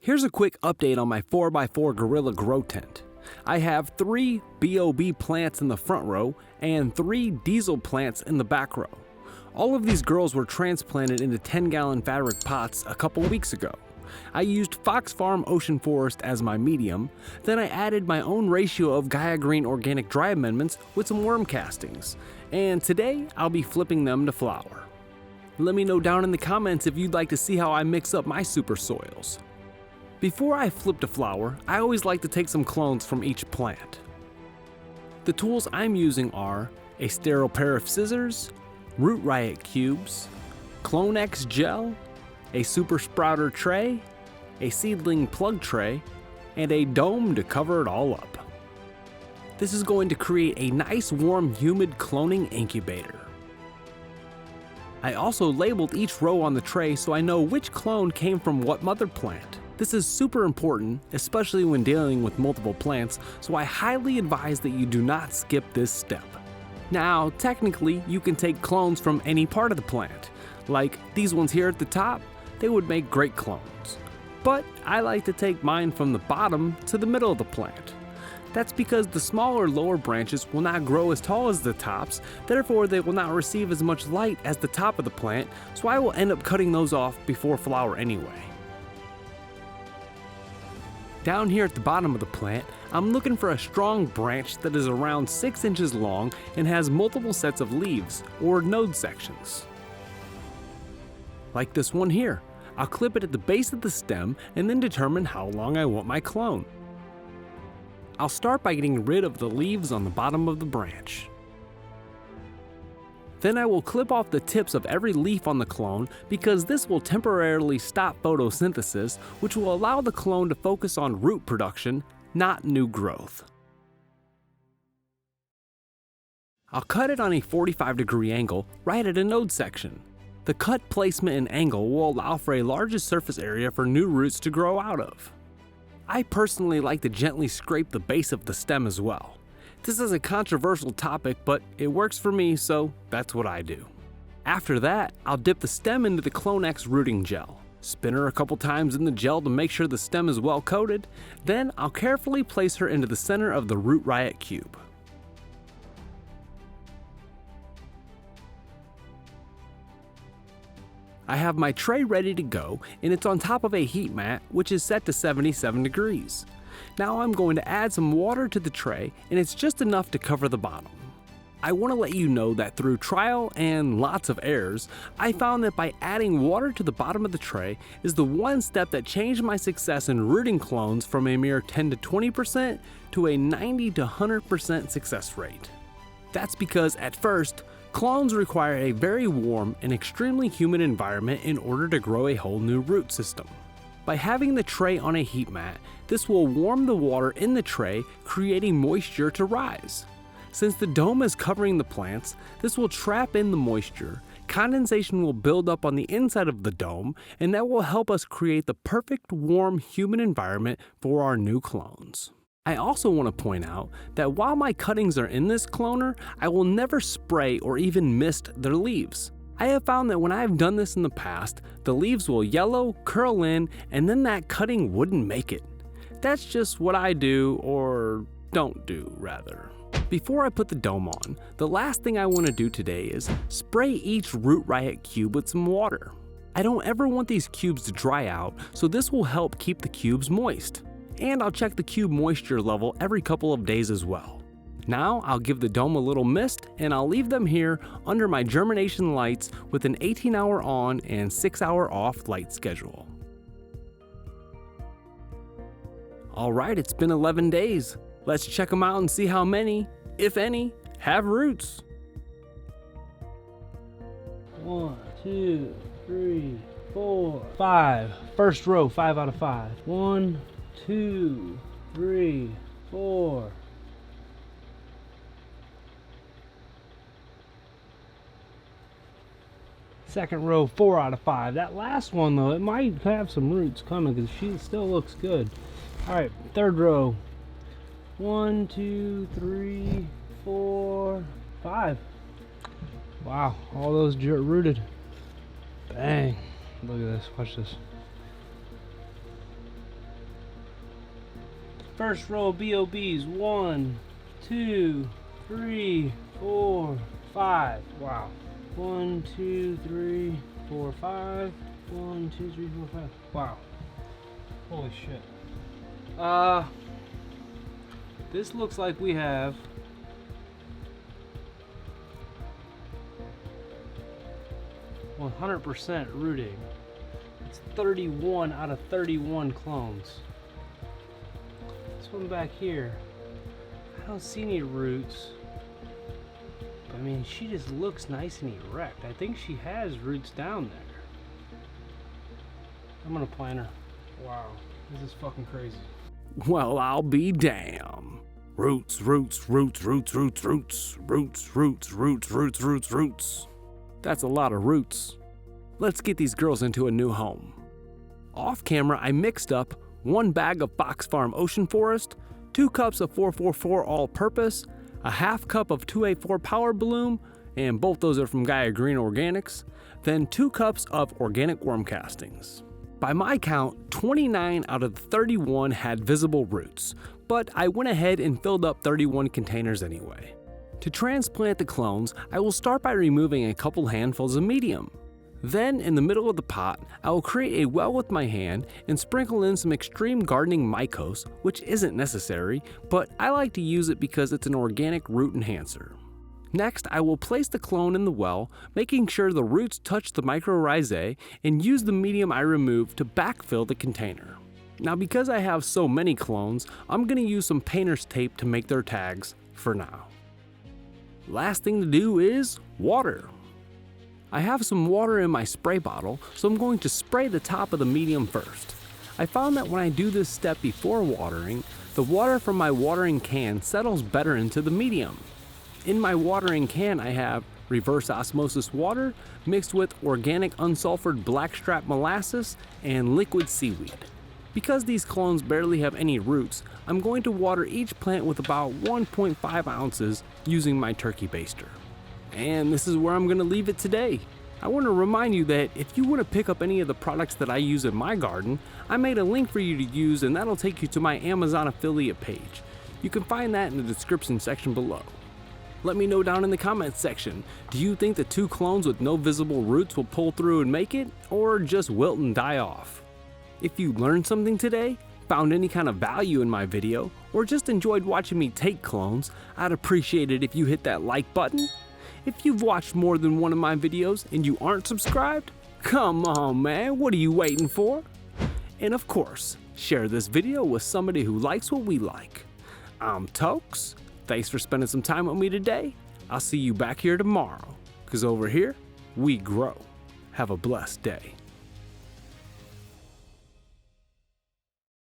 Here's a quick update on my 4x4 Gorilla Grow Tent. I have 3 b.o.b plants in the front row and 3 diesel plants in the back row. All of these girls were transplanted into 10-gallon fabric pots a couple weeks ago. I used Fox Farm Ocean Forest as my medium, then I added my own ratio of Gaia Green organic dry amendments with some worm castings, and today I'll be flipping them to flower. Let me know down in the comments if you'd like to see how I mix up my super soils. Before I flip to flower, I always like to take some clones from each plant. The tools I'm using are a sterile pair of scissors, Root Riot cubes, Clone X gel, a super sprouter tray, a seedling plug tray, and a dome to cover it all up. This is going to create a nice warm humid cloning incubator. I also labeled each row on the tray so I know which clone came from what mother plant. This is super important, especially when dealing with multiple plants, so I highly advise that you do not skip this step. Now, technically, you can take clones from any part of the plant. Like these ones here at the top, they would make great clones. But I like to take mine from the bottom to the middle of the plant. That's because the smaller lower branches will not grow as tall as the tops, therefore they will not receive as much light as the top of the plant, so I will end up cutting those off before flower anyway. Down here at the bottom of the plant, I'm looking for a strong branch that is around 6 inches long and has multiple sets of leaves, or node sections. Like this one here. I'll clip it at the base of the stem and then determine how long I want my clone. I'll start by getting rid of the leaves on the bottom of the branch. Then I will clip off the tips of every leaf on the clone because this will temporarily stop photosynthesis, which will allow the clone to focus on root production, not new growth. I'll cut it on a 45-degree angle right at a node section. The cut placement and angle will allow for a larger surface area for new roots to grow out of. I personally like to gently scrape the base of the stem as well. This is a controversial topic, but it works for me, so that's what I do. After that, I'll dip the stem into the Clone X rooting gel. Spin her a couple times in the gel to make sure the stem is well coated, then I'll carefully place her into the center of the Root Riot cube. I have my tray ready to go, and it's on top of a heat mat, which is set to 77 degrees. Now I'm going to add some water to the tray, and it's just enough to cover the bottom. I want to let you know that through trial and lots of errors, I found that by adding water to the bottom of the tray is the one step that changed my success in rooting clones from a mere 10 to 20% to a 90 to 100% success rate. That's because at first, clones require a very warm and extremely humid environment in order to grow a whole new root system. By having the tray on a heat mat, this will warm the water in the tray, creating moisture to rise. Since the dome is covering the plants, this will trap in the moisture, condensation will build up on the inside of the dome, and that will help us create the perfect warm humid environment for our new clones. I also want to point out that while my cuttings are in this cloner, I will never spray or even mist their leaves. I have found that when I have done this in the past, the leaves will yellow, curl in, and then that cutting wouldn't make it. That's just what I do, or don't do rather. Before I put the dome on, the last thing I want to do today is spray each Root Riot cube with some water. I don't ever want these cubes to dry out, so this will help keep the cubes moist. And I'll check the cube moisture level every couple of days as well. Now I'll give the dome a little mist and I'll leave them here under my germination lights with an 18-hour on and 6-hour off light schedule. Alright, it's been 11 days. Let's check them out and see how many, if any, have roots. 1, 2, 3, 4, 5. First row, 5 out of 5. 1, 2, 3, 4. Second row, 4 out of 5. That last one though, it might have some roots coming because she still looks good. Alright, third row. 1, 2, 3, 4, 5. Wow, all those rooted. Bang. Look at this, watch this. First row of b.o.b's. 1, 2, 3, 4, 5. Wow. 1, 2, 3, 4, 5. 1, 2, 3, 4, 5. Wow. Holy shit. This looks like we have 100% rooting. It's 31 out of 31 clones. This one back here, I don't see any roots. But I mean, she just looks nice and erect. I think she has roots down there. I'm gonna plant her. Wow, this is fucking crazy. Well, I'll be damned. Roots, roots, roots, roots, roots, roots, roots, roots, roots, roots, roots, roots. That's a lot of roots. Let's get these girls into a new home. Off camera, I mixed up 1 bag of Fox Farm Ocean Forest, 2 cups of 444 All-Purpose, a half cup of 2A4 Power Bloom, and both those are from Gaia Green Organics, then 2 cups of organic worm castings. By my count, 29 out of the 31 had visible roots, but I went ahead and filled up 31 containers anyway. To transplant the clones, I will start by removing a couple handfuls of medium. Then, in the middle of the pot, I will create a well with my hand and sprinkle in some extreme gardening mycose, which isn't necessary, but I like to use it because it's an organic root enhancer. Next, I will place the clone in the well, making sure the roots touch the mycorrhizae, and use the medium I removed to backfill the container. Now, because I have so many clones, I'm going to use some painter's tape to make their tags for now. Last thing to do is water. I have some water in my spray bottle, so I'm going to spray the top of the medium first. I found that when I do this step before watering, the water from my watering can settles better into the medium. In my watering can, I have reverse osmosis water mixed with organic unsulfured blackstrap molasses and liquid seaweed. Because these clones barely have any roots, I'm going to water each plant with about 1.5 ounces using my turkey baster. And this is where I'm going to leave it today. I want to remind you that if you want to pick up any of the products that I use in my garden, I made a link for you to use, and that'll take you to my Amazon affiliate page. You can find that in the description section below. Let me know down in the comments section, do you think the 2 clones with no visible roots will pull through and make it, or just wilt and die off? If you learned something today, found any kind of value in my video, or just enjoyed watching me take clones, I'd appreciate it if you hit that like button. If you've watched more than one of my videos and you aren't subscribed, come on man, what are you waiting for? And of course, share this video with somebody who likes what we like. I'm Tocs. Thanks for spending some time with me today. I'll see you back here tomorrow, because over here, we grow. Have a blessed day.